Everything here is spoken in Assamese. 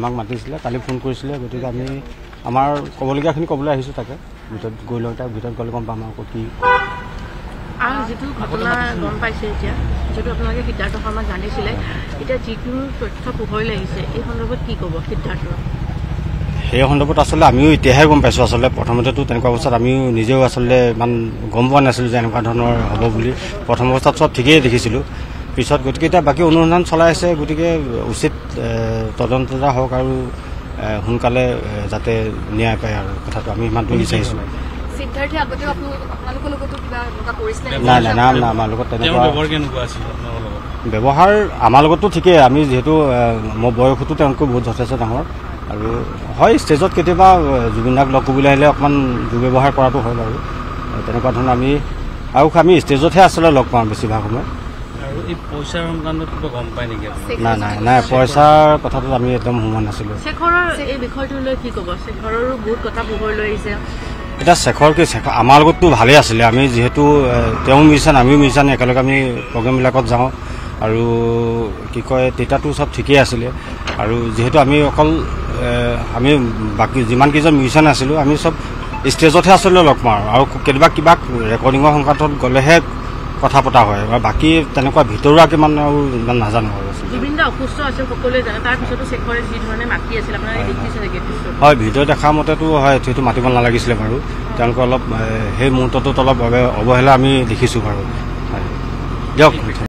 আমাক মাতিছিলে কালি ফোন কৰিছিলে গতিকে আমি আমাৰ ক'বলগীয়াখিনি ক'বলৈ আহিছোঁ তাকে ভিতৰত গৈ লওঁ তাৰ ভিতৰত গ'লে গম পাম আৰু কি আৰু যিটো ঘটনা গম পাইছে এতিয়া যিটো আপোনালোকে সিদ্ধাৰ্থ শৰ্মাক জানিছিলে এতিয়া যিটো তথ্য পোহৰলৈ আহিছে এই সন্দৰ্ভত কি ক'ব সিদ্ধাৰ্থ সেই সন্দৰ্ভত আচলতে আমিও এতিয়াহে গম পাইছোঁ আচলতে প্ৰথমতেতো তেনেকুৱা অৱস্থাত আমিও নিজেও আচলতে ইমান গম পোৱা নাছিলোঁ যে এনেকুৱা ধৰণৰ হ'ব বুলি প্ৰথম অৱস্থাত চব ঠিকেই দেখিছিলোঁ পিছত গতিকে এতিয়া বাকী অনুসন্ধান চলাই আছে গতিকে উচিত তদন্ত এটা হওক আৰু সোনকালে যাতে ন্যায় পায় আৰু কথাটো আমি ইমানটো বিচাৰিছোঁ নাই নাই নাই নাই আমাৰ লগত তেনেকুৱা ব্যৱহাৰ আমাৰ লগততো ঠিকেই আমি যিহেতু মোৰ বয়সতো তেওঁলোকে বহুত যথেষ্ট ডাঙৰ আৰু হয় ষ্টেজত কেতিয়াবা জুবিনদাক লগ কৰিবলৈ আহিলে অকণমান দুৰ্ব্যৱহাৰ কৰাটো হয় বাৰু তেনেকুৱা ধৰণৰ আমি ষ্টেজতহে আচলতে লগ পাওঁ বেছিভাগ সময় নাই নাই নাই পইচাৰ কথাটো আমি একদম সোমোৱা নাছিলোঁ এতিয়া শেখৰ কি শেখৰ আমাৰ লগততো ভালেই আছিলে আমি যিহেতু তেওঁ মিউজিচিয়ান আমিও মিউজিচিয়ান একেলগে আমি প্ৰগ্ৰেমবিলাকত যাওঁ আৰু কি কয় তেতিয়াতো চব ঠিকেই আছিলে আৰু যিহেতু আমি অকল আমি বাকী যিমানকেইজন মিউজিচিয়ান আছিলোঁ আমি চব ষ্টেজতহে আচলতে লগ পাওঁ আৰু কেতিয়াবা কিবা ৰেকৰ্ডিঙৰ সংক্ৰান্তত গ'লেহে কথা পতা হয় আৰু বাকী তেনেকুৱা ভিতৰুৱা কিমান আৰু ইমান নাজানো আৰু হয় ভিডিঅ' দেখা মতেতো হয় সেইটো মাতিব নালাগিছিলে বাৰু তেওঁলোকে অলপ সেই মুহূৰ্তটোত অলপ অৱহেলা আমি দেখিছোঁ বাৰু হয় দিয়ক